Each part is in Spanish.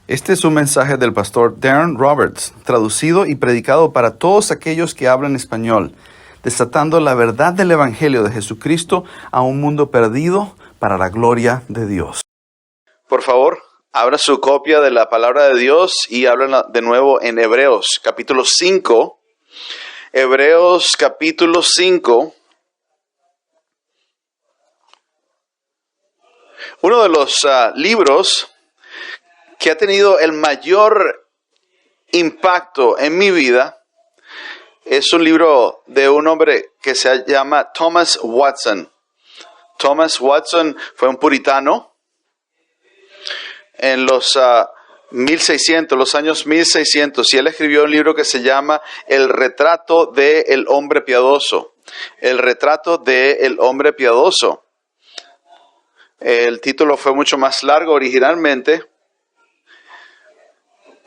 Este es un mensaje del pastor Darren Roberts, traducido y predicado para todos aquellos que hablan español, desatando la verdad del Evangelio de Jesucristo a un mundo perdido para la gloria de Dios. Por favor, abra su copia de la palabra de Dios y hablen de nuevo en Hebreos, capítulo 5. Hebreos, capítulo 5. Uno de los libros que ha tenido el mayor impacto en mi vida es un libro de un hombre que se llama Thomas Watson. Thomas Watson fue un puritano en los años 1600, y él escribió un libro que se llama El retrato del hombre piadoso. El retrato del hombre piadoso. El título fue mucho más largo originalmente,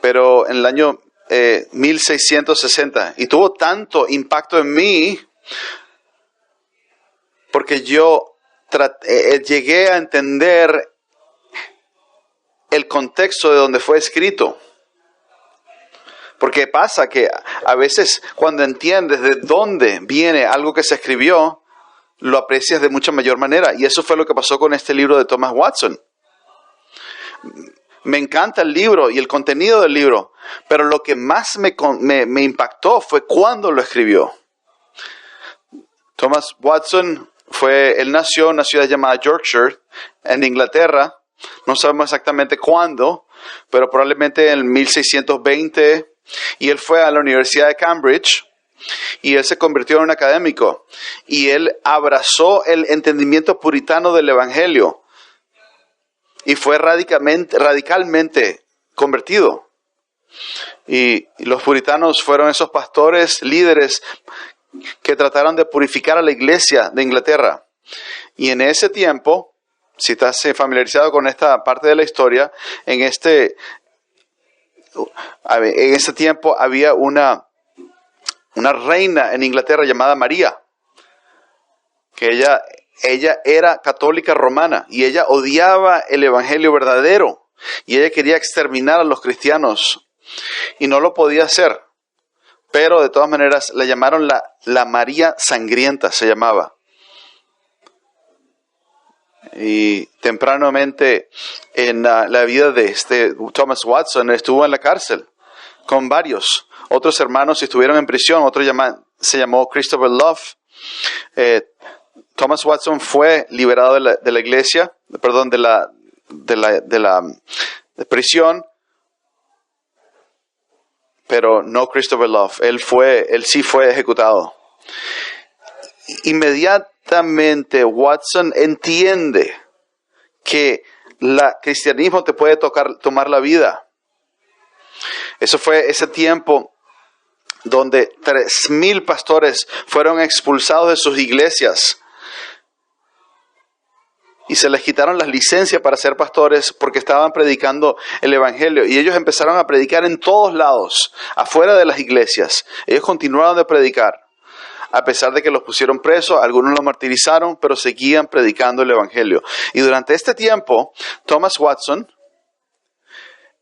pero en el año 1660. Y tuvo tanto impacto en mí porque yo llegué a entender el contexto de donde fue escrito. Porque pasa que a veces cuando entiendes de dónde viene algo que se escribió, lo aprecias de mucha mayor manera. Y eso fue lo que pasó con este libro de Thomas Watson. Me encanta el libro y el contenido del libro, pero lo que más me impactó fue cuando lo escribió. Thomas Watson él nació en una ciudad llamada Yorkshire, en Inglaterra. No sabemos exactamente cuándo, pero probablemente en 1620. Y él fue a la Universidad de Cambridge y él se convirtió en un académico. Y él abrazó el entendimiento puritano del Evangelio. Y fue radicalmente convertido. Y los puritanos fueron esos pastores, líderes, que trataron de purificar a la iglesia de Inglaterra. Y en ese tiempo, si estás familiarizado con esta parte de la historia, en ese tiempo había una reina en Inglaterra llamada María, que ella era católica romana y ella odiaba el evangelio verdadero y ella quería exterminar a los cristianos y no lo podía hacer, pero de todas maneras la llamaron la María Sangrienta, se llamaba. Y tempranamente en la vida de Thomas Watson estuvo en la cárcel con varios otros hermanos y estuvieron en prisión. Otro se llamó Christopher Love. Thomas Watson fue liberado de la iglesia, perdón, de la prisión, pero no Christopher Love. Él sí fue ejecutado. Inmediatamente Watson entiende que el cristianismo te puede tomar la vida. Eso fue ese tiempo donde 3,000 pastores fueron expulsados de sus iglesias. Y se les quitaron las licencias para ser pastores porque estaban predicando el evangelio. Y ellos empezaron a predicar en todos lados, afuera de las iglesias. Ellos continuaron de predicar. A pesar de que los pusieron presos, algunos los martirizaron, pero seguían predicando el evangelio. Y durante este tiempo, Thomas Watson,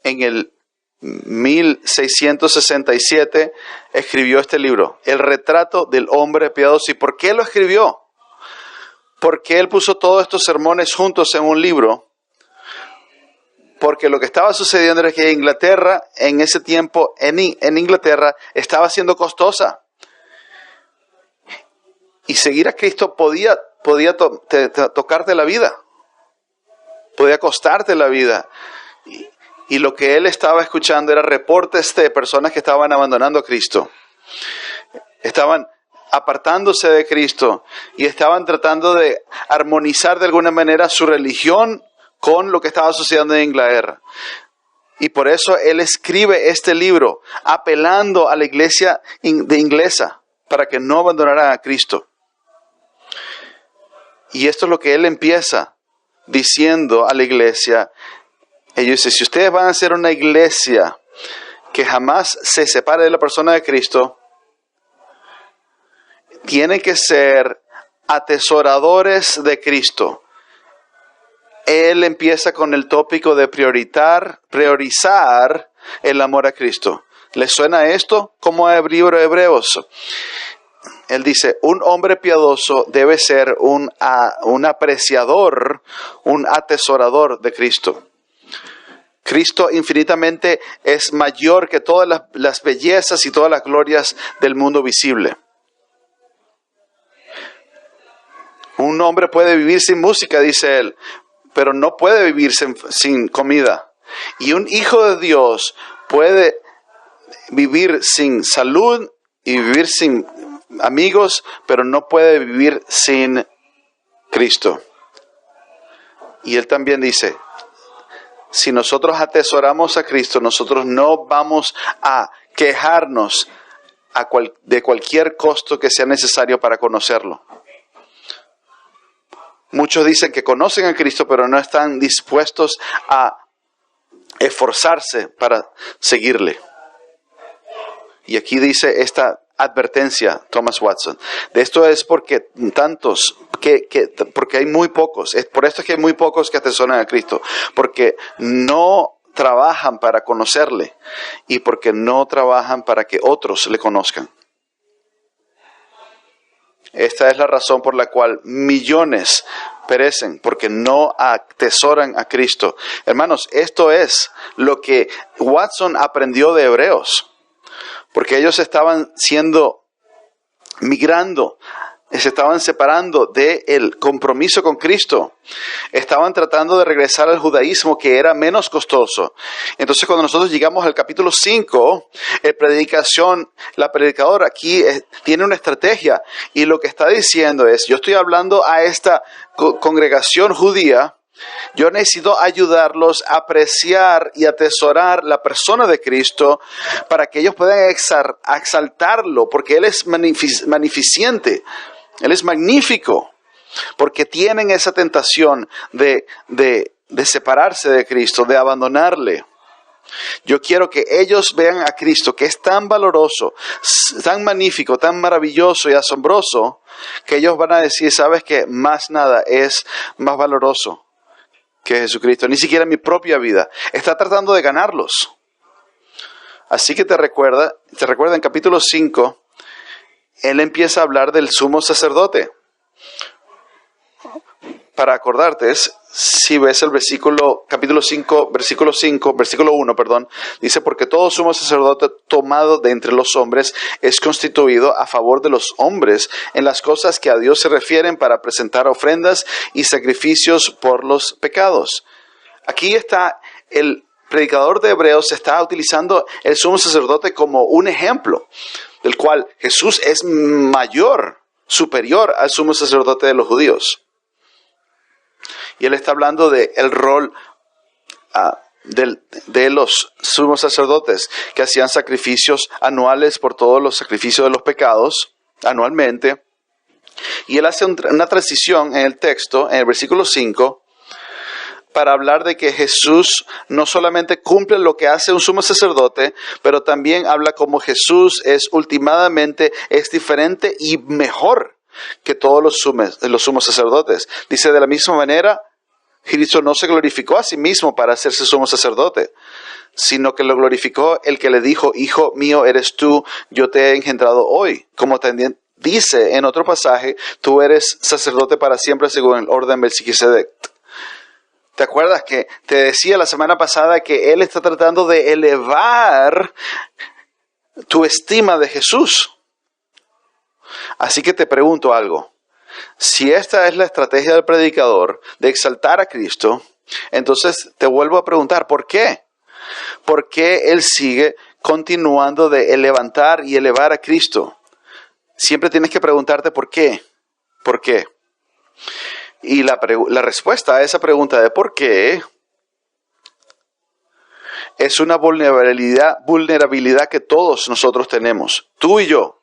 en el 1667, escribió este libro, El retrato del hombre piadoso. ¿Y por qué lo escribió? Porque él puso todos estos sermones juntos en un libro. Porque lo que estaba sucediendo era que Inglaterra, en ese tiempo, en Inglaterra, estaba siendo costosa. Y seguir a Cristo podía tocarte la vida. Podía costarte la vida. Y lo que él estaba escuchando era reportes de personas que estaban abandonando a Cristo. Estaban apartándose de Cristo y estaban tratando de armonizar de alguna manera su religión con lo que estaba sucediendo en Inglaterra. Y por eso él escribe este libro apelando a la iglesia inglesa para que no abandonara a Cristo. Y esto es lo que él empieza diciendo a la iglesia. Ellos dicen, si ustedes van a ser una iglesia que jamás se separe de la persona de Cristo, tienen que ser atesoradores de Cristo. él empieza con el tópico de priorizar el amor a Cristo. ¿Les suena esto? Como al libro de Hebreos. Él dice, un hombre piadoso debe ser un apreciador, un atesorador de Cristo. Cristo infinitamente es mayor que todas las bellezas y todas las glorias del mundo visible. Un hombre puede vivir sin música, dice él, pero no puede vivir sin comida. Y un hijo de Dios puede vivir sin salud y vivir sin amigos, pero no puede vivir sin Cristo. Y él también dice, si nosotros atesoramos a Cristo, nosotros no vamos a quejarnos de cualquier costo que sea necesario para conocerlo. Muchos dicen que conocen a Cristo, pero no están dispuestos a esforzarse para seguirle. Y aquí dice esta advertencia, Thomas Watson. De esto es porque porque hay muy pocos. Es por esto que hay muy pocos que atesoran a Cristo. Porque no trabajan para conocerle y porque no trabajan para que otros le conozcan. Esta es la razón por la cual millones perecen, porque no atesoran a Cristo. Hermanos, esto es lo que Watson aprendió de Hebreos, porque ellos estaban migrando, se estaban separando del compromiso con Cristo. Estaban tratando de regresar al judaísmo, que era menos costoso. Entonces, cuando nosotros llegamos al capítulo 5, la predicadora aquí tiene una estrategia. Y lo que está diciendo es, yo estoy hablando a esta congregación judía. Yo necesito ayudarlos a apreciar y atesorar la persona de Cristo para que ellos puedan exaltarlo, porque Él es magnificente. Él es magnífico, porque tienen esa tentación de separarse de Cristo, de abandonarle. Yo quiero que ellos vean a Cristo, que es tan valoroso, tan magnífico, tan maravilloso y asombroso, que ellos van a decir, ¿sabes qué? Más nada es más valoroso que Jesucristo, ni siquiera mi propia vida. Está tratando de ganarlos. Así que te recuerda en capítulo 5, él empieza a hablar del sumo sacerdote. Para acordarte, si ves el capítulo 5, versículo 1, dice, porque todo sumo sacerdote tomado de entre los hombres es constituido a favor de los hombres en las cosas que a Dios se refieren, para presentar ofrendas y sacrificios por los pecados. Aquí está el predicador de Hebreos, está utilizando el sumo sacerdote como un ejemplo, del cual Jesús es superior al sumo sacerdote de los judíos. Y él está hablando del rol de los sumos sacerdotes, que hacían sacrificios anuales por todos los sacrificios de los pecados, anualmente. Y él hace una transición en el texto, en el versículo 5, para hablar de que Jesús no solamente cumple lo que hace un sumo sacerdote, pero también habla como Jesús es diferente y mejor que todos los sumos sacerdotes. Dice, de la misma manera, Cristo no se glorificó a sí mismo para hacerse sumo sacerdote, sino que lo glorificó el que le dijo, Hijo mío eres tú, yo te he engendrado hoy. Como también dice en otro pasaje, tú eres sacerdote para siempre según el orden de Melquisedec. ¿Te acuerdas que te decía la semana pasada que Él está tratando de elevar tu estima de Jesús? Así que te pregunto algo. Si esta es la estrategia del predicador de exaltar a Cristo, entonces te vuelvo a preguntar, ¿por qué? ¿Por qué Él sigue continuando de levantar y elevar a Cristo? Siempre tienes que preguntarte ¿por qué? ¿Por qué? Y la respuesta a esa pregunta de por qué es una vulnerabilidad que todos nosotros tenemos, tú y yo.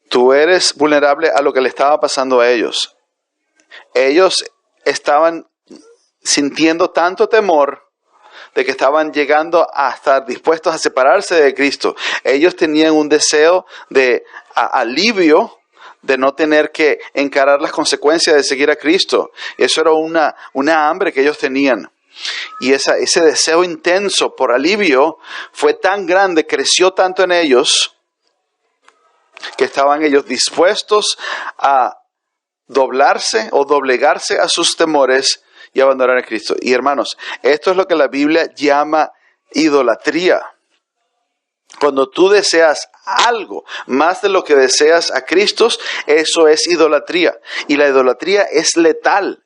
Tú eres vulnerable a lo que le estaba pasando a ellos. Ellos estaban sintiendo tanto temor de que estaban llegando a estar dispuestos a separarse de Cristo. Ellos tenían un deseo de alivio de no tener que encarar las consecuencias de seguir a Cristo. Eso era una hambre que ellos tenían. Y ese deseo intenso por alivio fue tan grande, creció tanto en ellos, que estaban ellos dispuestos a doblarse o doblegarse a sus temores y abandonar a Cristo. Y hermanos, esto es lo que la Biblia llama idolatría. Cuando tú deseas algo más de lo que deseas a Cristo, eso es idolatría. Y la idolatría es letal.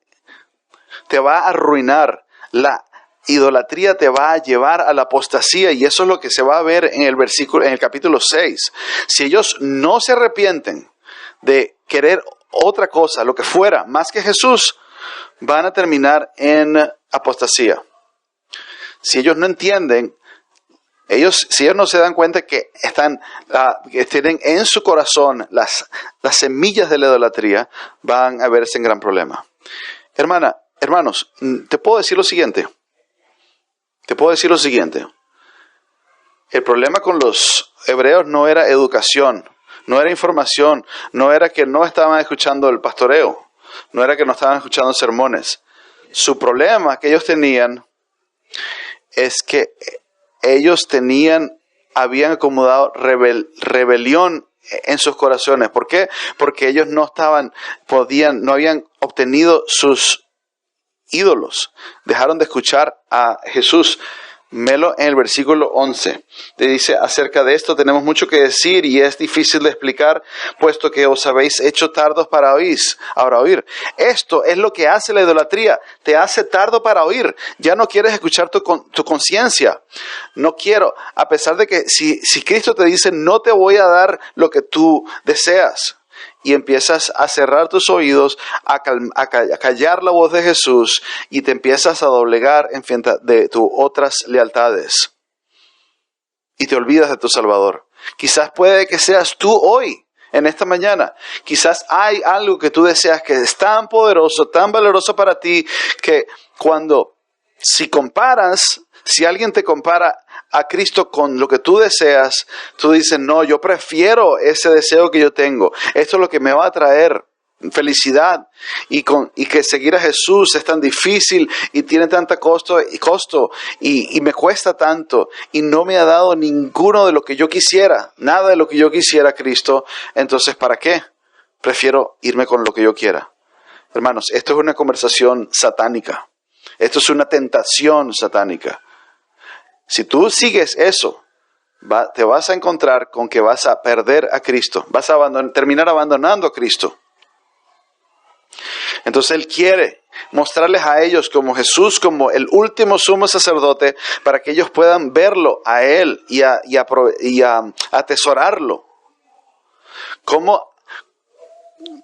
Te va a arruinar. La idolatría te va a llevar a la apostasía, y eso es lo que se va a ver en el capítulo 6. Si ellos no se arrepienten de querer otra cosa, lo que fuera, más que Jesús, van a terminar en apostasía. Si ellos no entienden, si ellos no se dan cuenta que que tienen en su corazón las semillas de la idolatría, van a verse en gran problema. Hermanos, te puedo decir lo siguiente. El problema con los hebreos no era educación, no era información, no era que no estaban escuchando el pastoreo, no era que no estaban escuchando sermones. Su problema que ellos tenían es que ellos habían acomodado rebelión en sus corazones. ¿Por qué? Porque ellos no habían obtenido sus ídolos. Dejaron de escuchar a Jesús. Melo en el versículo 11. Te dice, acerca de esto tenemos mucho que decir y es difícil de explicar, puesto que os habéis hecho tardos para oír. Esto es lo que hace la idolatría. Te hace tardo para oír. Ya no quieres escuchar tu conciencia. No quiero, a pesar de que si Cristo te dice, no te voy a dar lo que tú deseas, y empiezas a cerrar tus oídos, a callar la voz de Jesús, y te empiezas a doblegar en fin de tus otras lealtades. Y te olvidas de tu Salvador. Quizás puede que seas tú hoy, en esta mañana. Quizás hay algo que tú deseas que es tan poderoso, tan valoroso para ti, que si alguien te compara a Cristo con lo que tú deseas, tú dices, no, yo prefiero ese deseo que yo tengo. Esto es lo que me va a traer felicidad. Y que seguir a Jesús es tan difícil y tiene tanto costo y me cuesta tanto. Y no me ha dado ninguno de lo que yo quisiera, nada de lo que yo quisiera Cristo. Entonces, ¿para qué? Prefiero irme con lo que yo quiera. Hermanos, esto es una conversación satánica. Esto es una tentación satánica. Si tú sigues eso, te vas a encontrar con que vas a perder a Cristo. Vas a terminar abandonando a Cristo. Entonces Él quiere mostrarles a ellos como Jesús, como el último sumo sacerdote, para que ellos puedan verlo a Él y atesorarlo.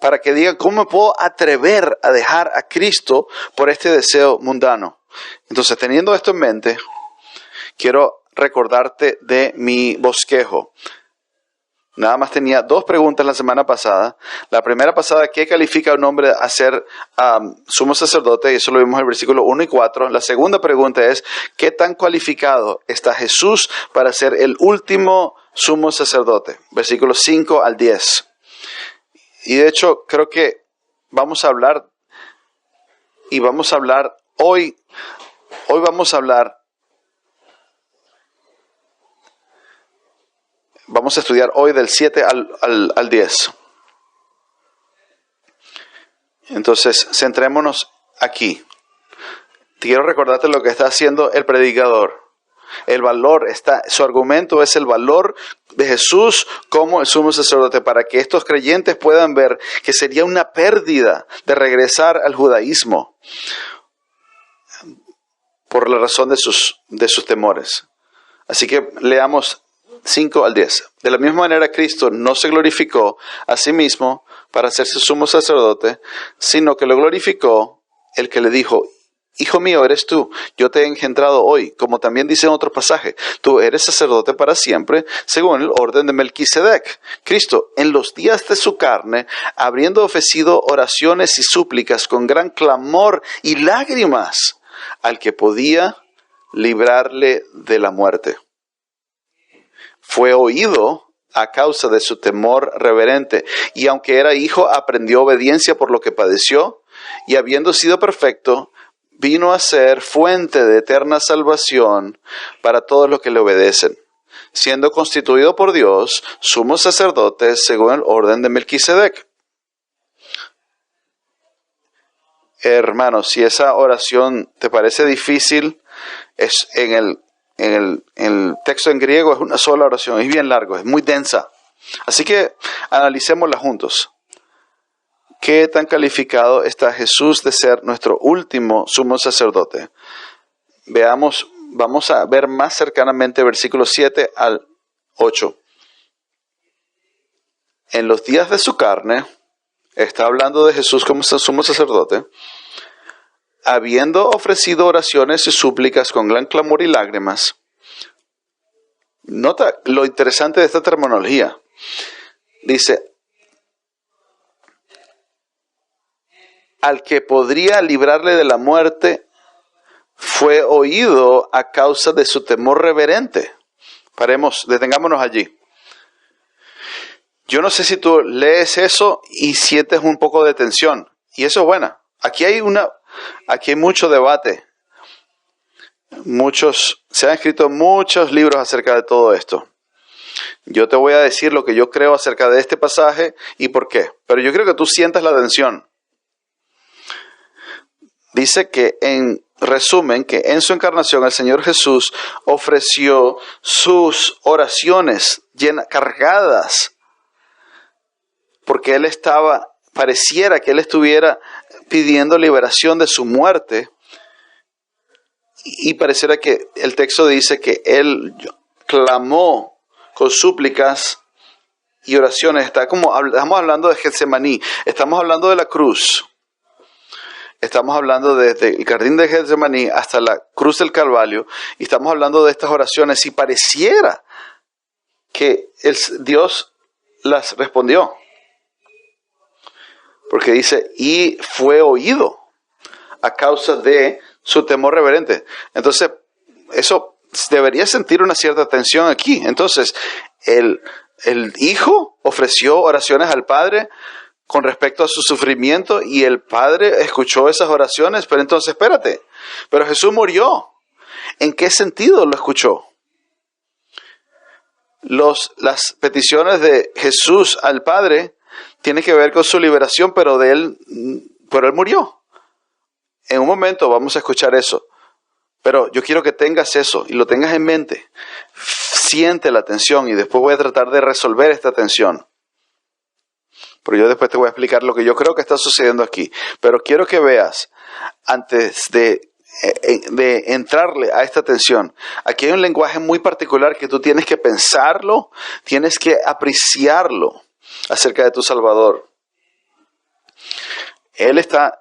Para que digan, ¿cómo me puedo atrever a dejar a Cristo por este deseo mundano? Entonces, teniendo esto en mente, quiero recordarte de mi bosquejo. Nada más tenía 2 preguntas la semana pasada. La primera pasada, ¿qué califica a un hombre a ser sumo sacerdote? Y eso lo vimos en el versículo 1 y 4. La segunda pregunta es, ¿qué tan cualificado está Jesús para ser el último sumo sacerdote? Versículos 5 al 10. Y de hecho, creo que vamos a hablar hoy vamos a hablar. Vamos a estudiar hoy del 7 al 10. Entonces, centrémonos aquí. Quiero recordarte lo que está haciendo el predicador. Su argumento es el valor de Jesús como el sumo sacerdote, para que estos creyentes puedan ver que sería una pérdida de regresar al judaísmo por la razón de sus temores. Así que leamos 5 al 10. De la misma manera, Cristo no se glorificó a sí mismo para hacerse sumo sacerdote, sino que lo glorificó el que le dijo, Hijo mío eres tú, yo te he engendrado hoy, como también dice en otro pasaje, tú eres sacerdote para siempre, según el orden de Melquisedec. Cristo, en los días de su carne, habiendo ofrecido oraciones y súplicas con gran clamor y lágrimas al que podía librarle de la muerte, fue oído a causa de su temor reverente. Y aunque era hijo, aprendió obediencia por lo que padeció, y habiendo sido perfecto, vino a ser fuente de eterna salvación para todos los que le obedecen, siendo constituido por Dios sumo sacerdote según el orden de Melquisedec. Hermanos, si esa oración te parece difícil, es en el texto en griego es una sola oración, es bien largo, es muy densa. Así que analicémosla juntos. ¿Qué tan calificado está Jesús de ser nuestro último sumo sacerdote? Veamos, vamos a ver más cercanamente versículos 7 al 8. En los días de su carne, está hablando de Jesús como sumo sacerdote, habiendo ofrecido oraciones y súplicas con gran clamor y lágrimas. Nota lo interesante de esta terminología. Dice, al que podría librarle de la muerte, fue oído a causa de su temor reverente. Detengámonos allí. Yo no sé si tú lees eso y sientes un poco de tensión. Y eso es bueno. Aquí hay mucho debate. Se han escrito muchos libros acerca de todo esto. Yo te voy a decir lo que yo creo acerca de este pasaje y por qué. Pero yo creo que tú sientas la tensión. Dice que en resumen, que en su encarnación el Señor Jesús ofreció sus oraciones cargadas, porque pareciera que él estuviera pidiendo liberación de su muerte, y pareciera que el texto dice que él clamó con súplicas y oraciones. Estamos hablando de Getsemaní, estamos hablando de la cruz. Estamos hablando desde el jardín de Getsemaní hasta la cruz del Calvario, y estamos hablando de estas oraciones, y pareciera que Dios las respondió. Porque dice, y fue oído a causa de su temor reverente. Entonces, eso debería sentir una cierta tensión aquí. Entonces, el Hijo ofreció oraciones al Padre con respecto a su sufrimiento, y el Padre escuchó esas oraciones. Pero entonces, espérate, pero Jesús murió. ¿En qué sentido lo escuchó? Las peticiones de Jesús al Padre tienen que ver con su liberación, pero él murió. En un momento vamos a escuchar eso. Pero yo quiero que tengas eso y lo tengas en mente. Siente la tensión, y después voy a tratar de resolver esta tensión. Pero yo después te voy a explicar lo que yo creo que está sucediendo aquí. Pero quiero que veas, antes de entrarle a esta tensión, aquí hay un lenguaje muy particular que tú tienes que pensarlo, tienes que apreciarlo acerca de tu Salvador. Él está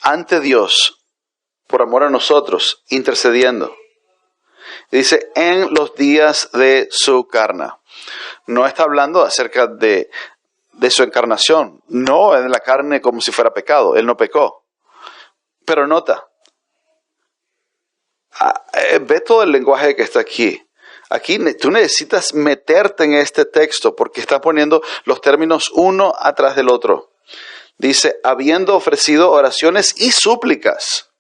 ante Dios por amor a nosotros, intercediendo. Dice, en los días de su carne. No está hablando acerca de su encarnación. No en la carne como si fuera pecado. Él no pecó. Pero nota, ve todo el lenguaje que está aquí. Aquí tú necesitas meterte en este texto, porque está poniendo los términos uno atrás del otro. Dice, habiendo ofrecido oraciones y súplicas.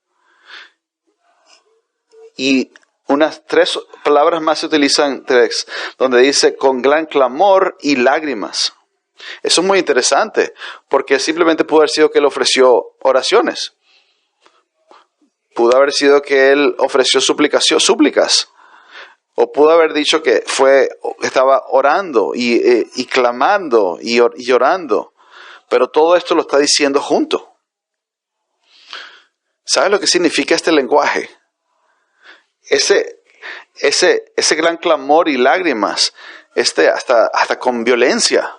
Y unas 3 palabras más se utilizan, donde dice con gran clamor y lágrimas. Eso es muy interesante, porque simplemente pudo haber sido que él ofreció oraciones. Pudo haber sido que él ofreció súplicas. O pudo haber dicho que estaba orando y clamando y llorando. Pero todo esto lo está diciendo junto. ¿Sabes lo que significa este lenguaje? Ese gran clamor y lágrimas, hasta con violencia.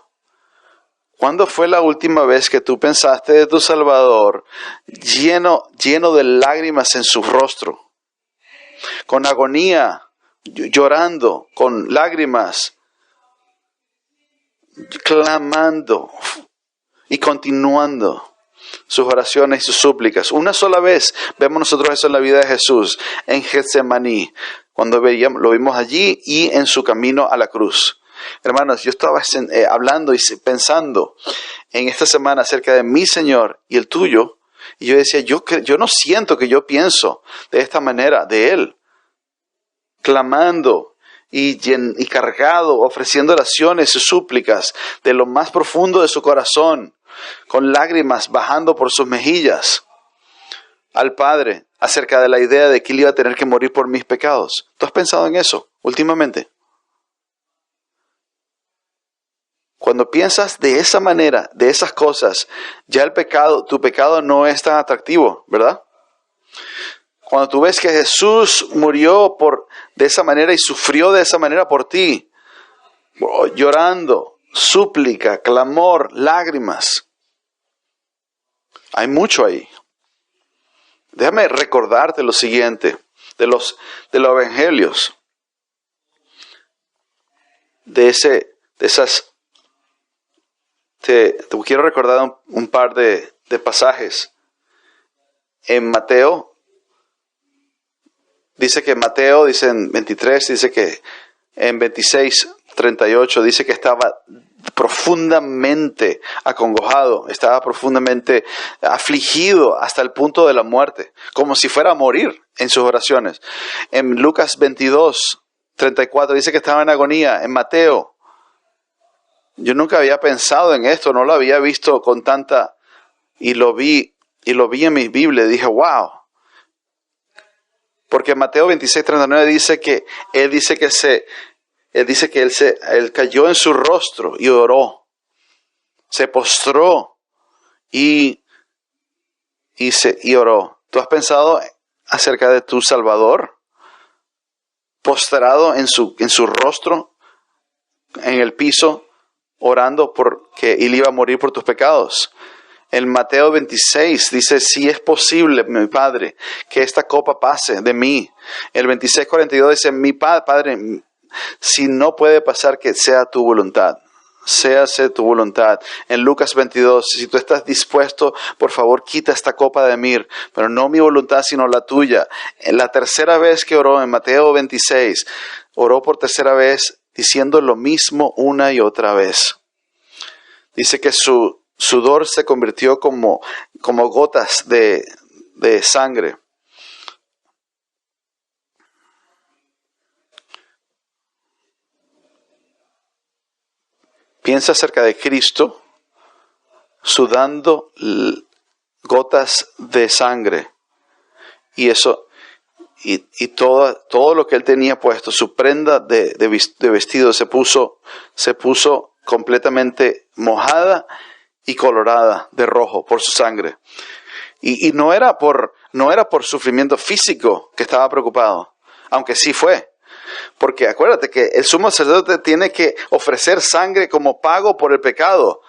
¿Cuándo fue la última vez que tú pensaste de tu Salvador lleno de lágrimas en su rostro? Con agonía, llorando, con lágrimas, clamando y continuando sus oraciones y sus súplicas. Una sola vez vemos nosotros eso en la vida de Jesús, en Getsemaní, cuando lo vimos allí y en su camino a la cruz. Hermanos, yo estaba hablando y pensando en esta semana acerca de mi Señor y el tuyo, y yo decía, yo no siento que yo pienso de esta manera de Él, clamando y cargado, ofreciendo oraciones y súplicas de lo más profundo de su corazón, con lágrimas bajando por sus mejillas al Padre acerca de la idea de que Él iba a tener que morir por mis pecados. ¿Tú has pensado en eso últimamente? Cuando piensas de esa manera, de esas cosas, ya tu pecado no es tan atractivo, ¿verdad? Cuando tú ves que Jesús murió de esa manera y sufrió de esa manera por ti, llorando, súplica, clamor, lágrimas. Hay mucho ahí. Déjame recordarte lo siguiente de los evangelios. Te quiero recordar un par de pasajes. En Mateo, dice en 23, dice que en 26, 38, dice que estaba profundamente acongojado, estaba profundamente afligido hasta el punto de la muerte, como si fuera a morir en sus oraciones. En Lucas 22, 34, dice que estaba en agonía. En Mateo, yo nunca había pensado en esto, no lo había visto con tanta, y lo vi en mi Biblia, y dije, wow. Porque Mateo 26, 39 dice que él cayó en su rostro y oró, se postró y oró. ¿Tú has pensado acerca de tu Salvador postrado en su rostro, en el piso, orando porque Él iba a morir por tus pecados? En Mateo 26 dice, si es posible, mi Padre, que esta copa pase de mí. El 26, 42 dice, mi Padre, si no puede pasar, que sea tu voluntad. Séase tu voluntad. En Lucas 22, si tú estás dispuesto, por favor, quita esta copa de mí, pero no mi voluntad, sino la tuya. En la tercera vez que oró, en Mateo 26, oró por tercera vez, diciendo lo mismo una y otra vez. Dice que su sudor se convirtió como gotas de sangre. Piensa acerca de Cristo sudando gotas de sangre. Y eso, y todo lo que él tenía puesto, su prenda de vestido se puso completamente mojada y colorada de rojo por su sangre. Y no era por sufrimiento físico que estaba preocupado, aunque sí fue. Porque acuérdate que el sumo sacerdote tiene que ofrecer sangre como pago por el pecado,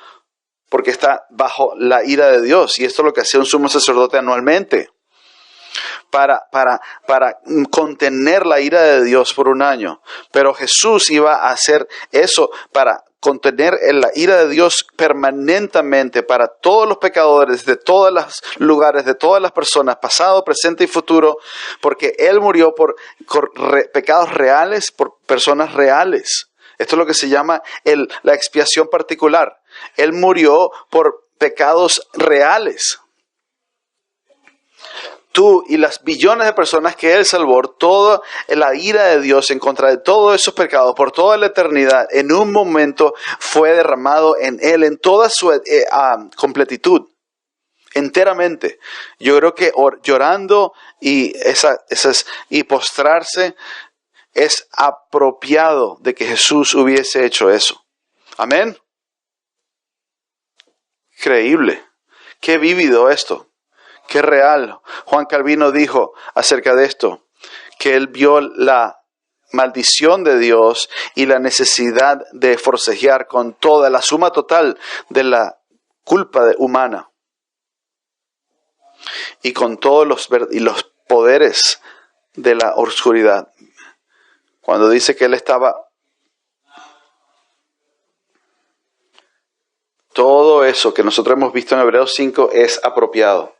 porque está bajo la ira de Dios. Y esto es lo que hacía un sumo sacerdote anualmente, para contener la ira de Dios por un año. Pero Jesús iba a hacer eso para contener la ira de Dios permanentemente para todos los pecadores de todos los lugares, de todas las personas, pasado, presente y futuro, porque Él murió por pecados reales, por personas reales. Esto es lo que se llama la expiación particular. Él murió por pecados reales. Tú y las billones de personas que Él salvó, toda la ira de Dios en contra de todos esos pecados por toda la eternidad, en un momento fue derramado en Él, en toda su completitud, enteramente. Yo creo que llorando y postrarse es apropiado de que Jesús hubiese hecho eso. Amén. Increíble. Qué vívido esto. Qué real. Juan Calvino dijo acerca de esto, que él vio la maldición de Dios y la necesidad de forcejear con toda la suma total de la culpa humana y con todos los poderes de la oscuridad. Cuando dice que él estaba, todo eso que nosotros hemos visto en Hebreos 5 es apropiado.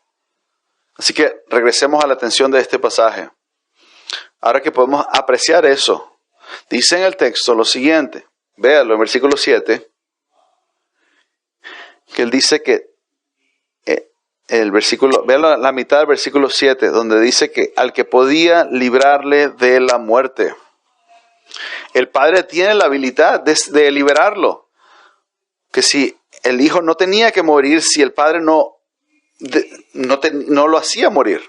Así que regresemos a la atención de este pasaje. Ahora que podemos apreciar eso, dice en el texto lo siguiente. Véalo en versículo 7. Que él dice que vea la mitad del versículo 7, donde dice que al que podía librarle de la muerte. El Padre tiene la habilidad de liberarlo. Que si el Hijo no tenía que morir, si el Padre no lo hacía morir.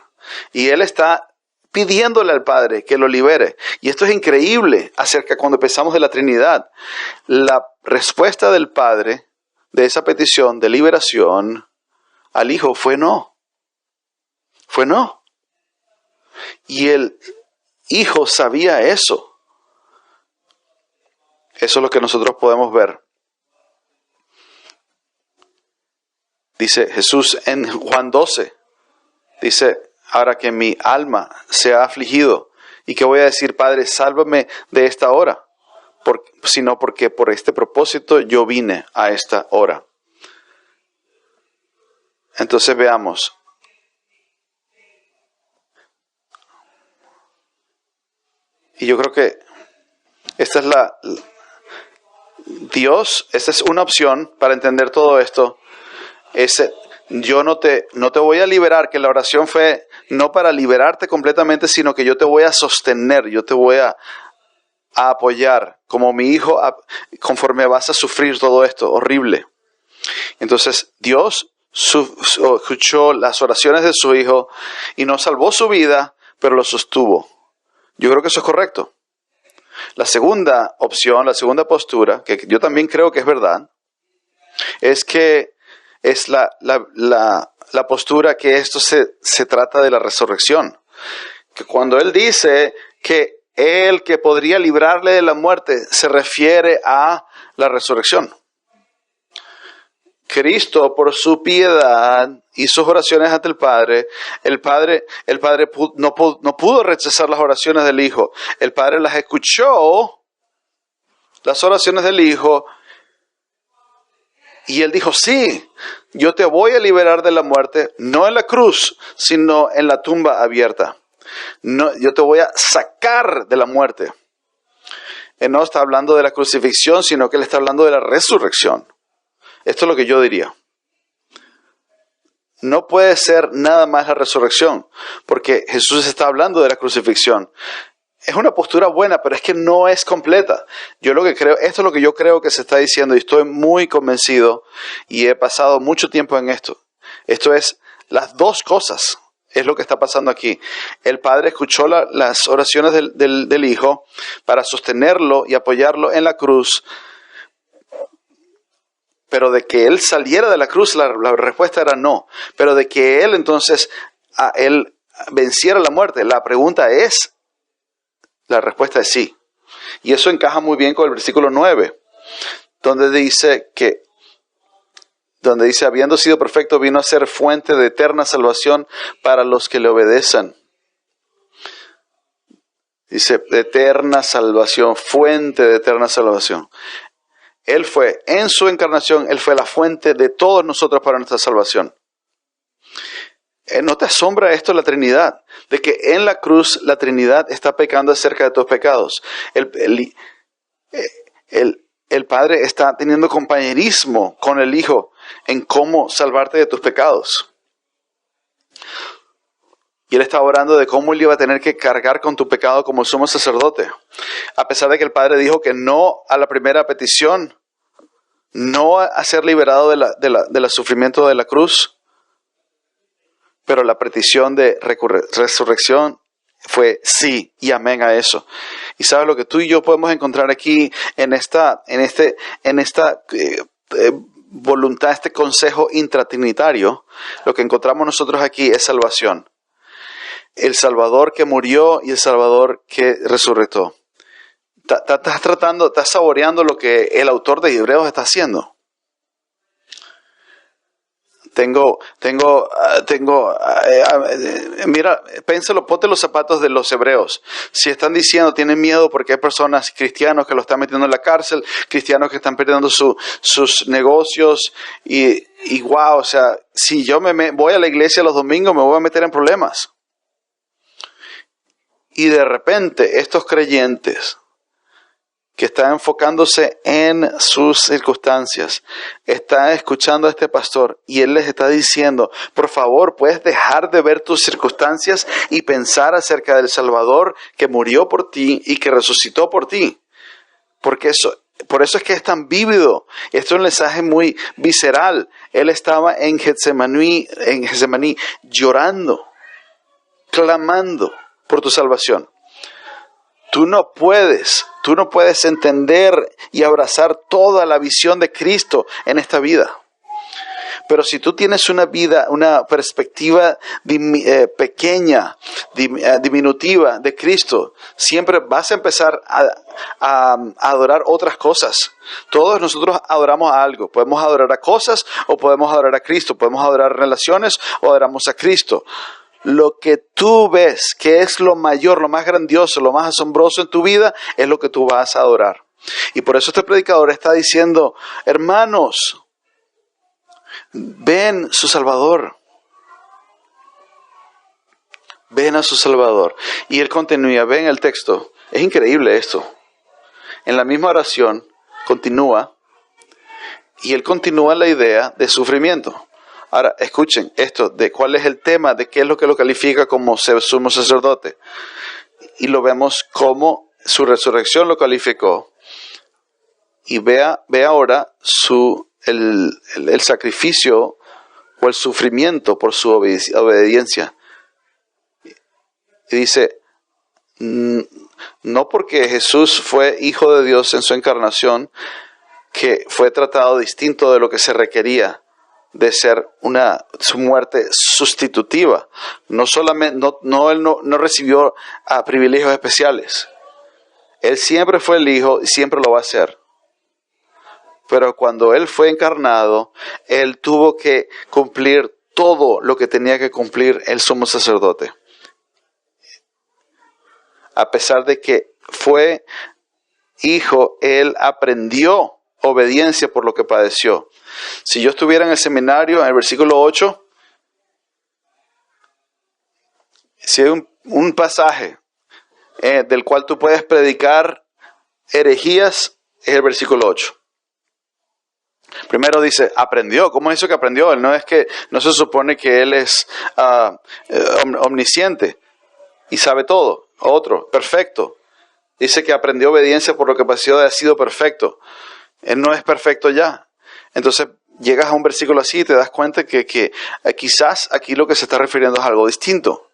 Y Él está pidiéndole al Padre que lo libere. Y esto es increíble acerca cuando pensamos de la Trinidad. La respuesta del Padre de esa petición de liberación al Hijo fue no. Fue no. Y el Hijo sabía eso. Eso es lo que nosotros podemos ver. Dice Jesús en Juan 12. Dice, ahora que mi alma se ha afligido. ¿Y qué voy a decir? Padre, sálvame de esta hora. Sino porque por este propósito yo vine a esta hora. Entonces veamos. Y yo creo que esta es una opción para entender todo esto. Yo no te voy a liberar, que la oración fue no para liberarte completamente, sino que yo te voy a sostener, yo te voy a apoyar como mi hijo conforme vas a sufrir todo esto horrible. Entonces Dios escuchó las oraciones de su hijo y no salvó su vida, pero lo sostuvo. Yo creo que eso es correcto. La segunda opción, la segunda postura, que yo también creo que es verdad, es que es la postura que esto se trata de la resurrección. Que cuando él dice que él que podría librarle de la muerte, se refiere a la resurrección. Cristo, por su piedad y sus oraciones ante el Padre no pudo rechazar las oraciones del Hijo. El Padre las escuchó, las oraciones del Hijo, y Él dijo, sí, yo te voy a liberar de la muerte, no en la cruz, sino en la tumba abierta. No, yo te voy a sacar de la muerte. Él no está hablando de la crucifixión, sino que Él está hablando de la resurrección. Esto es lo que yo diría. No puede ser nada más la resurrección, porque Jesús está hablando de la crucifixión. Es una postura buena, pero es que no es completa. Esto es lo que yo creo que se está diciendo y estoy muy convencido y he pasado mucho tiempo en esto. Esto es las dos cosas, es lo que está pasando aquí. El Padre escuchó las oraciones del Hijo para sostenerlo y apoyarlo en la cruz. Pero de que Él saliera de la cruz, la respuesta era no. Pero de que Él entonces, Él venciera la muerte, la respuesta es sí. Y eso encaja muy bien con el versículo 9, donde dice, habiendo sido perfecto, vino a ser fuente de eterna salvación para los que le obedecen. Dice, de eterna salvación, fuente de eterna salvación. Él fue, en su encarnación, Él fue la fuente de todos nosotros para nuestra salvación. ¿No te asombra esto la Trinidad? De que en la cruz la Trinidad está pecando acerca de tus pecados. El Padre está teniendo compañerismo con el Hijo en cómo salvarte de tus pecados. Y Él está orando de cómo Él iba a tener que cargar con tu pecado como sumo sacerdote. A pesar de que el Padre dijo que no a la primera petición, no a ser liberado del sufrimiento de la cruz, pero la petición de resurrección fue sí y amén a eso. Y sabes lo que tú y yo podemos encontrar aquí en esta voluntad, este consejo intratrinitario. Lo que encontramos nosotros aquí es salvación. El Salvador que murió y el Salvador que resucitó. Estás saboreando lo que el autor de Hebreos está haciendo. Mira, pénselo, ponte los zapatos de los hebreos. Si están diciendo, tienen miedo porque hay personas, cristianos que lo están metiendo en la cárcel, cristianos que están perdiendo sus negocios y wow, o sea, si yo voy a la iglesia los domingos me voy a meter en problemas. Y de repente estos creyentes que están enfocándose en sus circunstancias, están escuchando a este pastor y él les está diciendo, por favor, puedes dejar de ver tus circunstancias y pensar acerca del Salvador que murió por ti y que resucitó por ti. Por eso es que es tan vívido. Esto es un mensaje muy visceral. Él estaba en Getsemaní llorando, clamando por tu salvación. Tú no puedes entender y abrazar toda la visión de Cristo en esta vida. Pero si tú tienes una perspectiva pequeña, diminutiva de Cristo, siempre vas a empezar a adorar otras cosas. Todos nosotros adoramos a algo. Podemos adorar a cosas o podemos adorar a Cristo. Podemos adorar relaciones o adoramos a Cristo. Lo que tú ves que es lo mayor, lo más grandioso, lo más asombroso en tu vida, es lo que tú vas a adorar. Y por eso este predicador está diciendo, hermanos, ven su Salvador. Ven a su Salvador. Y él continúa, ven el texto. Es increíble esto. En la misma oración continúa. Y él continúa la idea de sufrimiento. Ahora, escuchen esto, de cuál es el tema, de qué es lo que lo califica como sumo sacerdote. Y lo vemos como su resurrección lo calificó. Y vea ahora el sacrificio o el sufrimiento por su obediencia. Y dice, no porque Jesús fue hijo de Dios en su encarnación, que fue tratado distinto de lo que se requería de ser su muerte sustitutiva. No solamente, él no recibió privilegios especiales. Él siempre fue el Hijo y siempre lo va a ser. Pero cuando Él fue encarnado, Él tuvo que cumplir todo lo que tenía que cumplir el sumo sacerdote. A pesar de que fue Hijo, Él aprendió obediencia por lo que padeció. Si yo estuviera en el seminario, en el versículo 8, si hay un pasaje del cual tú puedes predicar herejías, es el versículo 8. Primero dice, aprendió. ¿Cómo es eso que aprendió? No se supone que él es omnisciente y sabe todo. Otro, perfecto. Dice que aprendió obediencia por lo que padeció, ha sido perfecto. Él no es perfecto ya. Entonces llegas a un versículo así y te das cuenta que quizás aquí lo que se está refiriendo es algo distinto.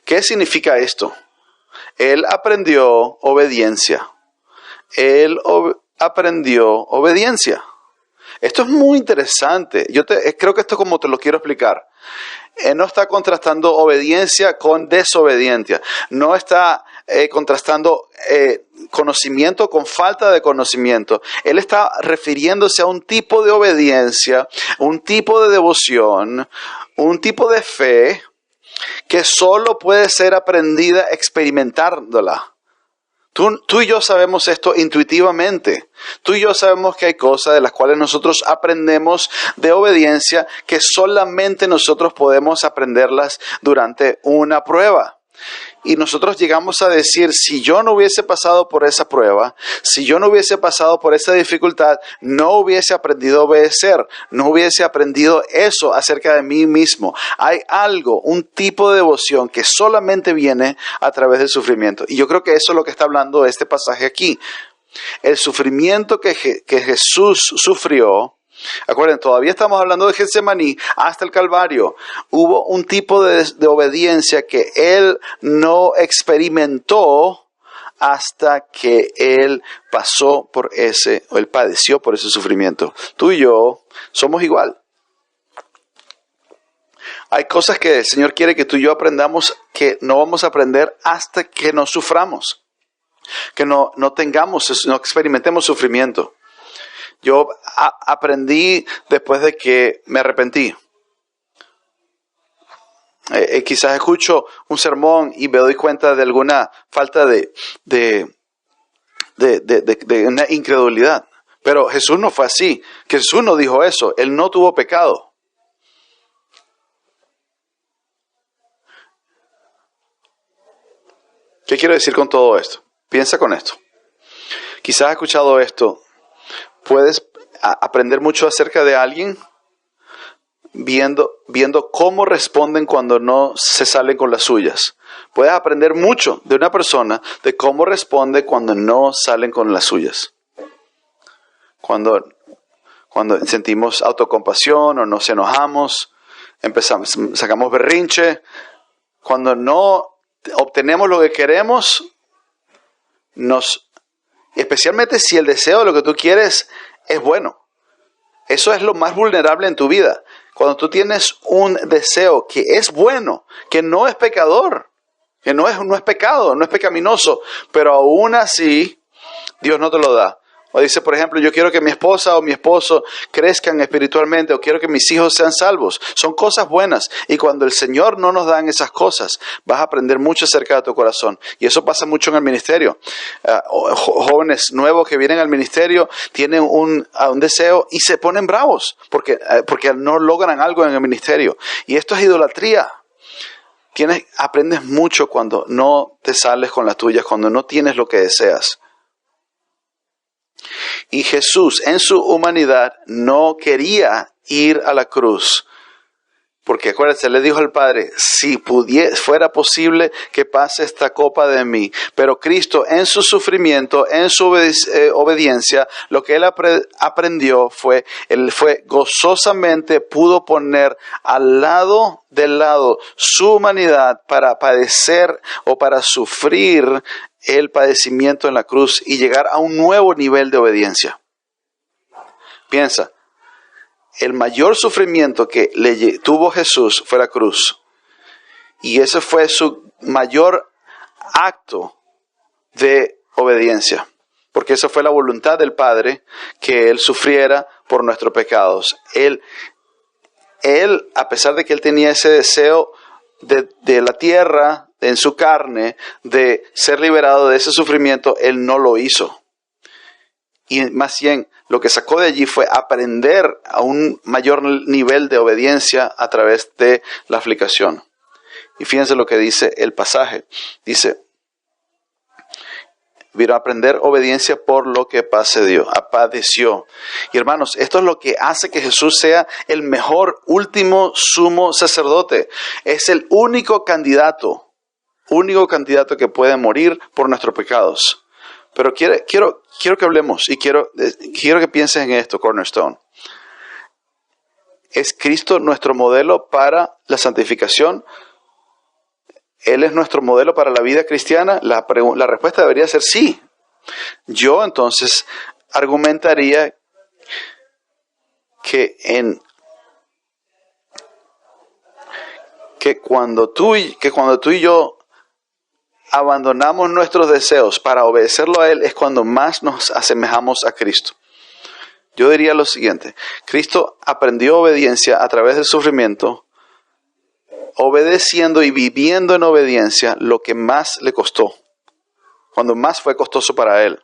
¿Qué significa esto? Él aprendió obediencia. Él aprendió obediencia. Esto es muy interesante. Creo que esto es como te lo quiero explicar. Él no está contrastando obediencia con desobediencia. No está contrastando conocimiento con falta de conocimiento. Él está refiriéndose a un tipo de obediencia, un tipo de devoción, un tipo de fe que solo puede ser aprendida experimentándola. Tú y yo sabemos esto intuitivamente. Tú y yo sabemos que hay cosas de las cuales nosotros aprendemos de obediencia que solamente nosotros podemos aprenderlas durante una prueba. Y nosotros llegamos a decir, si yo no hubiese pasado por esa prueba, si yo no hubiese pasado por esa dificultad, no hubiese aprendido a obedecer, no hubiese aprendido eso acerca de mí mismo. Hay algo, un tipo de devoción que solamente viene a través del sufrimiento. Y yo creo que eso es lo que está hablando este pasaje aquí. El sufrimiento que Jesús sufrió. Acuérdense, todavía estamos hablando de Getsemaní hasta el Calvario. Hubo un tipo de obediencia que Él no experimentó hasta que Él Él padeció por ese sufrimiento. Tú y yo somos igual. Hay cosas que el Señor quiere que tú y yo aprendamos que no vamos a aprender hasta que no suframos. Que no experimentemos sufrimiento. Yo aprendí después de que me arrepentí. Quizás escucho un sermón y me doy cuenta de alguna falta de una incredulidad. Pero Jesús no fue así. Jesús no dijo eso. Él no tuvo pecado. ¿Qué quiero decir con todo esto? Piensa con esto. Quizás has escuchado esto. Puedes aprender mucho acerca de alguien viendo cómo responden cuando no se salen con las suyas. Puedes aprender mucho de una persona de cómo responde cuando no salen con las suyas. Cuando sentimos autocompasión o nos enojamos, sacamos berrinche. Cuando no obtenemos lo que queremos, especialmente si el deseo de lo que tú quieres es bueno. Eso es lo más vulnerable en tu vida. Cuando tú tienes un deseo que es bueno, que no es pecador, que no es pecado, no es pecaminoso, pero aún así Dios no te lo da. O dice, por ejemplo, yo quiero que mi esposa o mi esposo crezcan espiritualmente, o quiero que mis hijos sean salvos. Son cosas buenas. Y cuando el Señor no nos da esas cosas, vas a aprender mucho acerca de tu corazón. Y eso pasa mucho en el ministerio. Jóvenes nuevos que vienen al ministerio tienen un deseo y se ponen bravos porque no logran algo en el ministerio. Y esto es idolatría. Aprendes mucho cuando no te sales con las tuyas, cuando no tienes lo que deseas. Y Jesús, en su humanidad, no quería ir a la cruz. Porque acuérdense, le dijo al Padre, si fuera posible que pase esta copa de mí. Pero Cristo, en su sufrimiento, en su obediencia, lo que Él aprendió Él gozosamente pudo poner al lado su humanidad para padecer o para sufrir el padecimiento en la cruz y llegar a un nuevo nivel de obediencia. Piensa, el mayor sufrimiento que tuvo Jesús fue la cruz. Y ese fue su mayor acto de obediencia. Porque esa fue la voluntad del Padre, que Él sufriera por nuestros pecados. Él, a pesar de que Él tenía ese deseo de la tierra, en su carne, de ser liberado de ese sufrimiento, Él no lo hizo. Y más bien, lo que sacó de allí fue aprender a un mayor nivel de obediencia a través de la aflicción. Y fíjense lo que dice el pasaje. Dice, vino a aprender obediencia por lo que padeció. Y hermanos, esto es lo que hace que Jesús sea el mejor último sumo sacerdote. Es el único candidato que puede morir por nuestros pecados. Pero quiero que hablemos y quiero que pienses en esto, Cornerstone. ¿Es Cristo nuestro modelo para la santificación? ¿Él es nuestro modelo para la vida cristiana? La respuesta debería ser sí. Yo entonces argumentaría que cuando tú y yo abandonamos nuestros deseos para obedecerlo a Él, es cuando más nos asemejamos a Cristo. Yo diría lo siguiente: Cristo aprendió obediencia a través del sufrimiento, obedeciendo y viviendo en obediencia lo que más le costó, cuando más fue costoso para Él.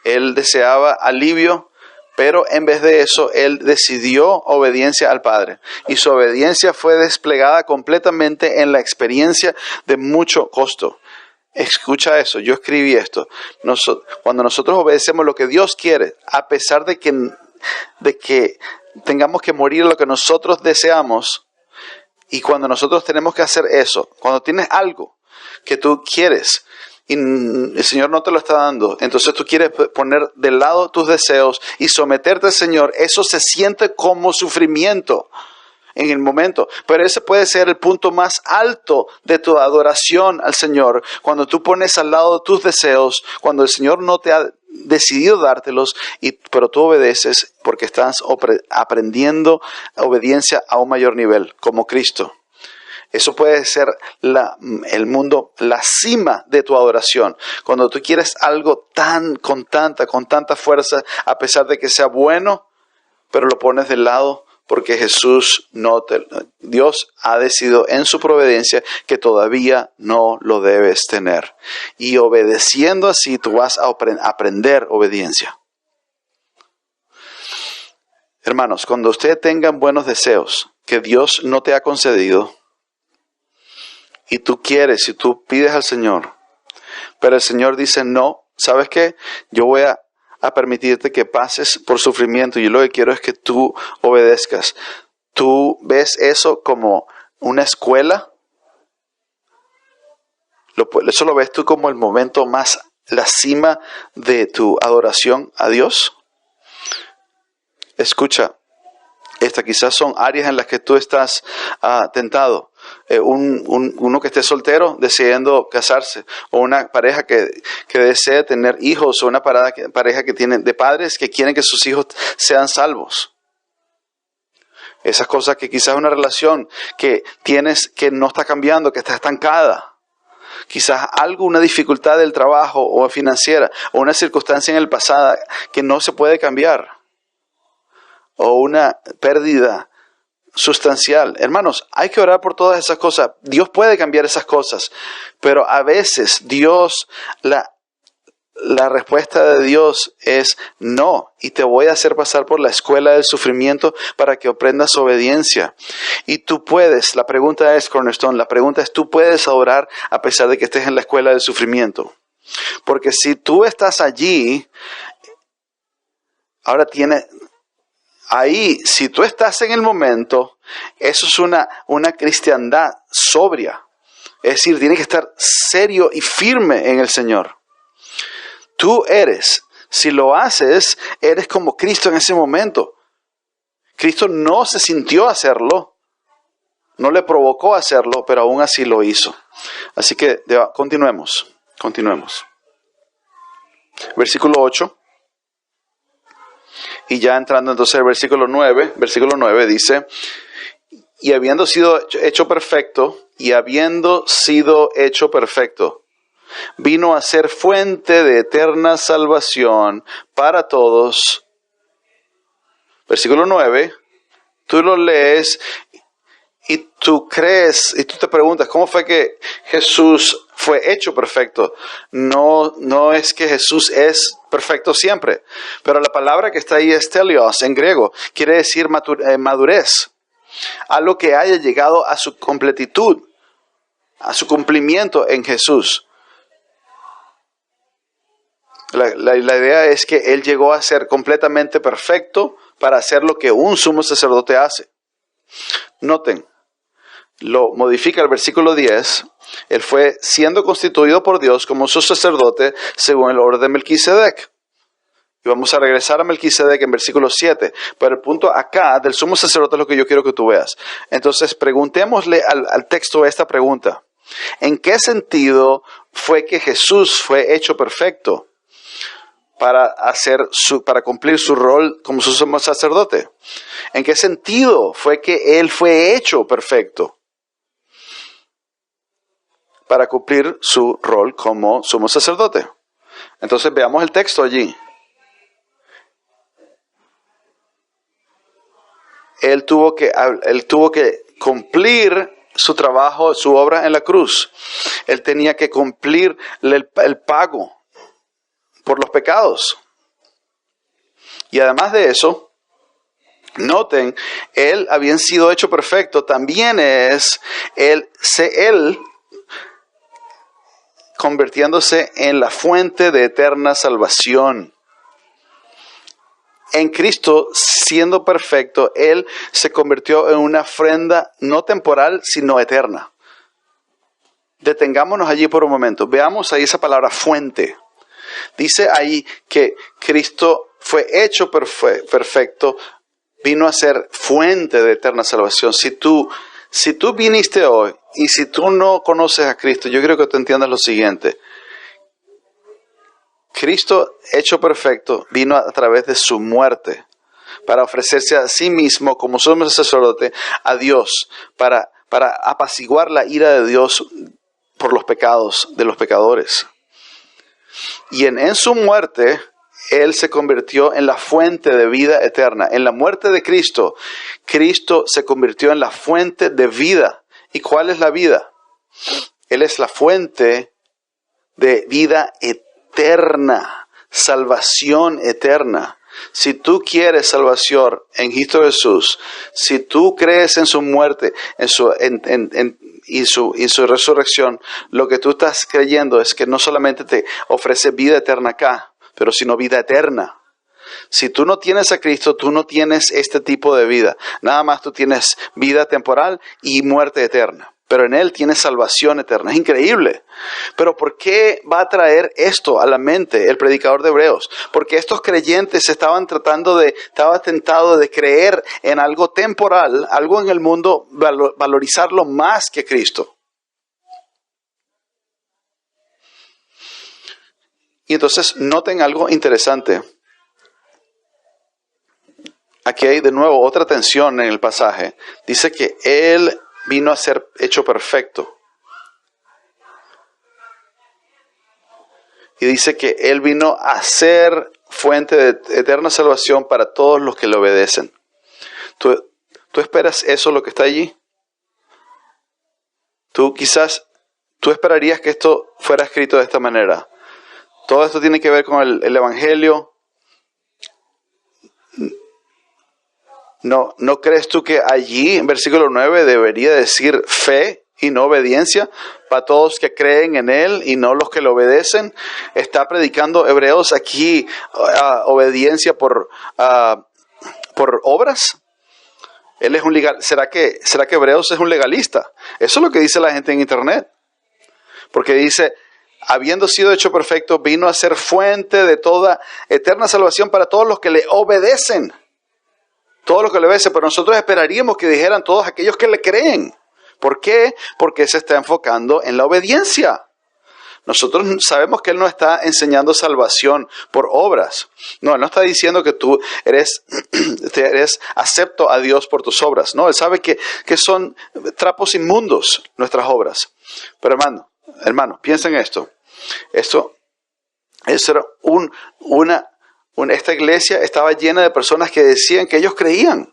Él deseaba alivio, pero en vez de eso, Él decidió obediencia al Padre. Y su obediencia fue desplegada completamente en la experiencia de mucho costo. Escucha eso, yo escribí esto. Cuando nosotros obedecemos lo que Dios quiere, a pesar de que tengamos que morir lo que nosotros deseamos, y cuando nosotros tenemos que hacer eso, cuando tienes algo que tú quieres y el Señor no te lo está dando, entonces tú quieres poner de lado tus deseos y someterte al Señor, eso se siente como sufrimiento en el momento, pero ese puede ser el punto más alto de tu adoración al Señor, cuando tú pones al lado tus deseos, cuando el Señor no te ha decidido dártelos, pero tú obedeces porque estás aprendiendo obediencia a un mayor nivel, como Cristo. Eso puede ser la cima de tu adoración, cuando tú quieres algo con tanta fuerza, a pesar de que sea bueno, pero lo pones de lado, porque Dios ha decidido en su providencia que todavía no lo debes tener. Y obedeciendo así, tú vas a aprender obediencia. Hermanos, cuando ustedes tengan buenos deseos que Dios no te ha concedido, y tú pides al Señor, Pero el Señor dice, no, ¿sabes qué? Yo voy a permitirte que pases por sufrimiento y yo lo que quiero es que tú obedezcas. ¿Tú ves eso como una escuela? ¿Eso lo ves tú como el momento más, la cima de tu adoración a Dios? Escucha, estas quizás son áreas en las que tú estás tentado. Uno que esté soltero decidiendo casarse, o una pareja que desee tener hijos, o una pareja que tiene de padres que quieren que sus hijos sean salvos. Esas cosas que quizás una relación que tienes que no está cambiando, que está estancada. Quizás una dificultad del trabajo o financiera, o una circunstancia en el pasado que no se puede cambiar, o una pérdida sustancial. Hermanos, hay que orar por todas esas cosas. Dios puede cambiar esas cosas, pero a veces Dios, la respuesta de Dios es no, y te voy a hacer pasar por la escuela del sufrimiento para que aprendas obediencia. Y tú puedes, la pregunta es, Cornerstone, la pregunta es, ¿tú puedes adorar a pesar de que estés en la escuela del sufrimiento? Porque si tú estás allí, ahora ahí, si tú estás en el momento, eso es una cristiandad sobria. Es decir, tienes que estar serio y firme en el Señor. Tú si lo haces, eres como Cristo en ese momento. Cristo no se sintió hacerlo, no le provocó hacerlo, pero aún así lo hizo. Así que continuemos. Versículo 8. Y ya entrando entonces al versículo 9 dice, y habiendo sido hecho perfecto, vino a ser fuente de eterna salvación para todos. Versículo 9, tú lo lees y tú crees, y tú te preguntas, ¿cómo fue que Jesús fue hecho perfecto? No es que Jesús es perfecto siempre, pero la palabra que está ahí es telios en griego, quiere decir madurez, algo que haya llegado a su completitud, a su cumplimiento en Jesús. La idea es que Él llegó a ser completamente perfecto para hacer lo que un sumo sacerdote hace. Noten, lo modifica el versículo 10. Él fue siendo constituido por Dios como su sacerdote según el orden de Melquisedec. Y vamos a regresar a Melquisedec en versículo 7. Pero el punto acá del sumo sacerdote es lo que yo quiero que tú veas. Entonces, preguntémosle al texto esta pregunta. ¿En qué sentido fue que Jesús fue hecho perfecto para cumplir su rol como su sumo sacerdote? ¿En qué sentido fue que Él fue hecho perfecto para cumplir su rol como sumo sacerdote? Entonces veamos el texto allí. Él tuvo que cumplir su trabajo, su obra en la cruz. Él tenía que cumplir el pago por los pecados. Y además de eso, noten, Él habiendo sido hecho perfecto, también es Él convirtiéndose en la fuente de eterna salvación. En Cristo, siendo perfecto, Él se convirtió en una ofrenda no temporal, sino eterna. Detengámonos allí por un momento. Veamos ahí esa palabra fuente. Dice ahí que Cristo fue hecho perfecto, vino a ser fuente de eterna salvación. Si tú viniste hoy y si tú no conoces a Cristo, yo creo que tú entiendas lo siguiente. Cristo, hecho perfecto, vino a través de su muerte para ofrecerse a sí mismo como sumo sacerdote a Dios, para apaciguar la ira de Dios por los pecados de los pecadores. Y en su muerte, Él se convirtió en la fuente de vida eterna. En la muerte de Cristo, Cristo se convirtió en la fuente de vida. ¿Y cuál es la vida? Él es la fuente de vida eterna, salvación eterna. Si tú quieres salvación en Cristo Jesús, si tú crees en su muerte, y su resurrección, lo que tú estás creyendo es que no solamente te ofrece vida eterna acá, pero sino vida eterna. Si tú no tienes a Cristo, tú no tienes este tipo de vida. Nada más tú tienes vida temporal y muerte eterna. Pero en Él tienes salvación eterna. Es increíble. Pero ¿por qué va a traer esto a la mente el predicador de Hebreos? Porque estos creyentes estaban tentados de creer en algo temporal, algo en el mundo, valorizarlo más que Cristo. Y entonces noten algo interesante. Aquí hay de nuevo otra tensión en el pasaje. Dice que Él vino a ser hecho perfecto. Y dice que Él vino a ser fuente de eterna salvación para todos los que le obedecen. ¿Tú esperas eso, lo que está allí? Tú esperarías que esto fuera escrito de esta manera. Todo esto tiene que ver con el Evangelio. ¿No crees tú que allí, en versículo 9, debería decir fe y no obediencia para todos que creen en Él y no los que le obedecen? Está predicando Hebreos aquí obediencia por obras. Él es un legal. ¿Será que Hebreos es un legalista? Eso es lo que dice la gente en internet. Porque dice, habiendo sido hecho perfecto, vino a ser fuente de toda eterna salvación para todos los que le obedecen. Todos los que le obedecen, pero nosotros esperaríamos que dijeran todos aquellos que le creen. ¿Por qué? Porque se está enfocando en la obediencia. Nosotros sabemos que Él no está enseñando salvación por obras. No, Él no está diciendo que tú eres acepto a Dios por tus obras. No, Él sabe que son trapos inmundos nuestras obras. Pero hermano, piensa en esto. Eso era esta iglesia estaba llena de personas que decían que ellos creían.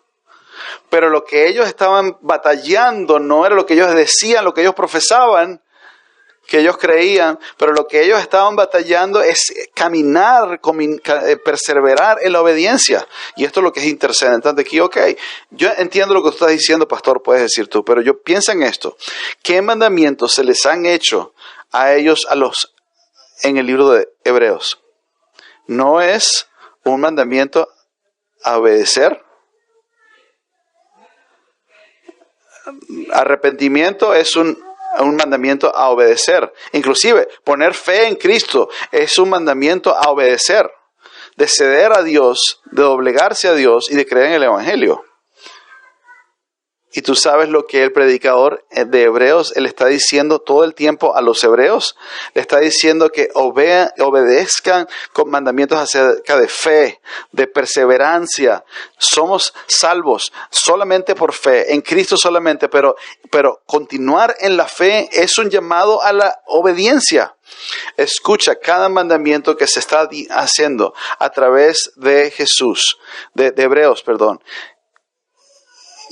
Pero lo que ellos estaban batallando no era lo que ellos decían, lo que ellos profesaban, que ellos creían, pero lo que ellos estaban batallando es perseverar en la obediencia. Y esto es lo que es interesante aquí. Ok, yo entiendo lo que tú estás diciendo, pastor, puedes decir tú, pero yo pienso en esto. ¿Qué mandamientos se les han hecho a ellos en el libro de Hebreos? ¿No es un mandamiento a obedecer? Arrepentimiento es un mandamiento a obedecer. Inclusive, poner fe en Cristo es un mandamiento a obedecer. De ceder a Dios, de doblegarse a Dios y de creer en el Evangelio. Y tú sabes lo que el predicador de Hebreos, él está diciendo todo el tiempo a los hebreos. Le está diciendo que obedezcan con mandamientos acerca de fe, de perseverancia. Somos salvos solamente por fe, en Cristo solamente, pero continuar en la fe es un llamado a la obediencia. Escucha cada mandamiento que se está haciendo a través de Jesús, de Hebreos, perdón.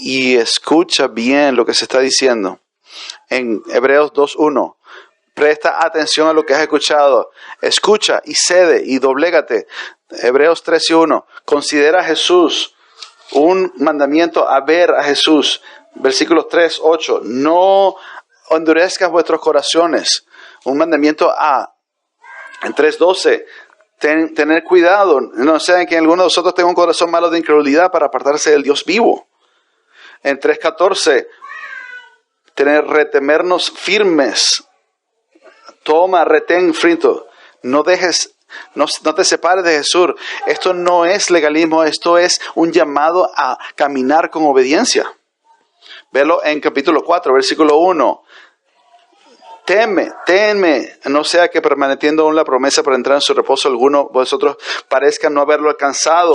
Y escucha bien lo que se está diciendo. En Hebreos 2:1, presta atención a lo que has escuchado. Escucha y cede y doblégate. Hebreos 3:1, considera a Jesús. Un mandamiento a ver a Jesús. Versículos 3:8, no endurezcas vuestros corazones. Un mandamiento en 3:12, tener cuidado. No sea que alguno de nosotros tenga un corazón malo de incredulidad para apartarse del Dios vivo. En 3:14, retenernos firmes. Toma, retén frito. No te separes de Jesús. Esto no es legalismo, esto es un llamado a caminar con obediencia. Velo en capítulo 4, versículo 1. Teme, no sea que permaneciendo aún la promesa para entrar en su reposo, alguno de vosotros parezca no haberlo alcanzado.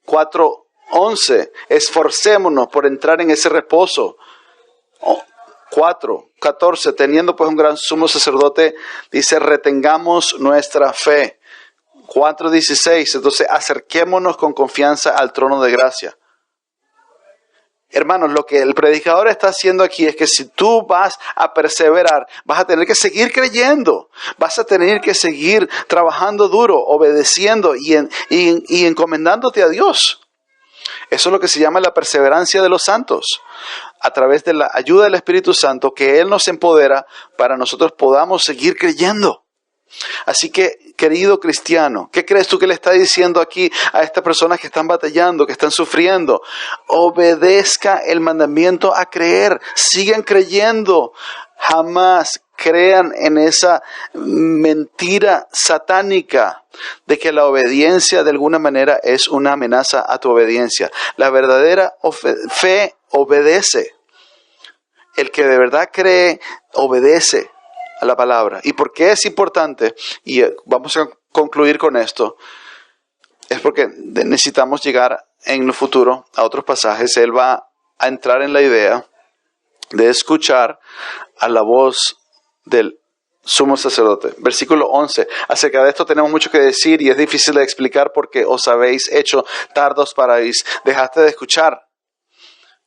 4:11, esforcémonos por entrar en ese reposo. 4:14, teniendo pues un gran sumo sacerdote, dice, retengamos nuestra fe. 4:16, entonces acerquémonos con confianza al trono de gracia. Hermanos, lo que el predicador está haciendo aquí es que si tú vas a perseverar, vas a tener que seguir creyendo, vas a tener que seguir trabajando duro, obedeciendo y encomendándote a Dios. Eso es lo que se llama la perseverancia de los santos. a través de la ayuda del Espíritu Santo, que Él nos empodera para nosotros podamos seguir creyendo. Así que, querido cristiano, ¿qué crees tú que le está diciendo aquí a estas personas que están batallando, que están sufriendo? Obedezca el mandamiento a creer, sigan creyendo, jamás crean en esa mentira satánica de que la obediencia de alguna manera es una amenaza a tu obediencia. La verdadera fe obedece. El que de verdad cree, obedece a la palabra. ¿Y por qué es importante? Y vamos a concluir con esto. Es porque necesitamos llegar en el futuro a otros pasajes. Él va a entrar en la idea de escuchar a la voz del sumo sacerdote. Versículo 11. Acerca de esto tenemos mucho que decir y es difícil de explicar porque os habéis hecho tardos para oír. Dejaste de escuchar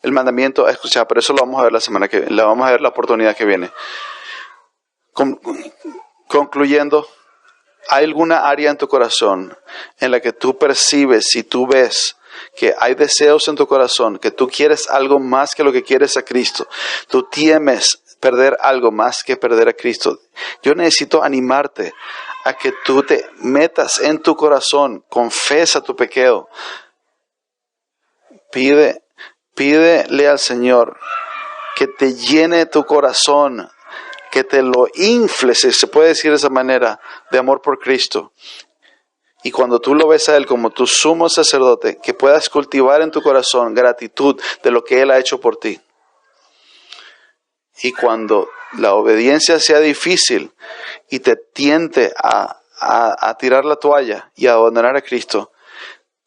el mandamiento a escuchar, pero eso lo vamos a ver la semana que viene. Lo vamos a ver la oportunidad que viene. Concluyendo, ¿hay alguna área en tu corazón en la que tú percibes y tú ves que hay deseos en tu corazón, que tú quieres algo más que lo que quieres a Cristo? Tú temes perder algo más que perder a Cristo. Yo necesito animarte a que tú te metas en tu corazón, confiesa tu pecado. Pídele al Señor que te llene tu corazón, que te lo infle, si se puede decir de esa manera, de amor por Cristo. Y cuando tú lo ves a Él como tu sumo sacerdote, que puedas cultivar en tu corazón gratitud de lo que Él ha hecho por ti. Y cuando la obediencia sea difícil y te tiente a tirar la toalla y a abandonar a Cristo,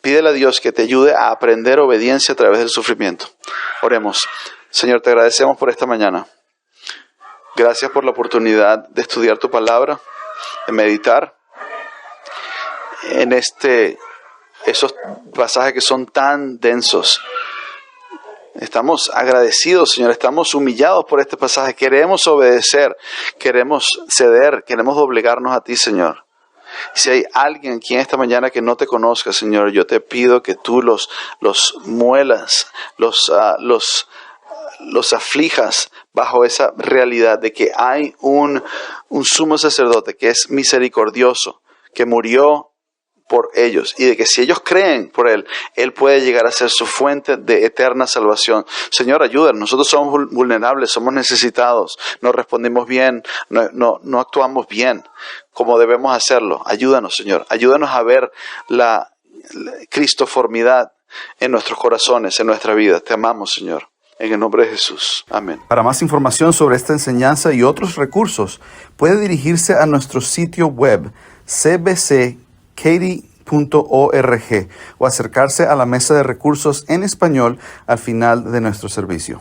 pídele a Dios que te ayude a aprender obediencia a través del sufrimiento. Oremos. Señor, te agradecemos por esta mañana. Gracias por la oportunidad de estudiar tu palabra, de meditar en esos pasajes que son tan densos. Estamos agradecidos, Señor, estamos humillados por este pasaje. Queremos obedecer, queremos ceder, queremos doblegarnos a ti, Señor. Si hay alguien aquí en esta mañana que no te conozca, Señor, yo te pido que tú los muelas, los aflijas bajo esa realidad de que hay un sumo sacerdote que es misericordioso, que murió por ellos, y de que si ellos creen por Él, Él puede llegar a ser su fuente de eterna salvación. Señor, ayúdanos. Nosotros somos vulnerables, somos necesitados, no respondimos bien, no actuamos bien como debemos hacerlo. Ayúdanos, Señor. Ayúdanos a ver la cristoformidad en nuestros corazones, en nuestra vida. Te amamos, Señor. En el nombre de Jesús. Amén. Para más información sobre esta enseñanza y otros recursos, puede dirigirse a nuestro sitio web cbckaty.org o acercarse a la mesa de recursos en español al final de nuestro servicio.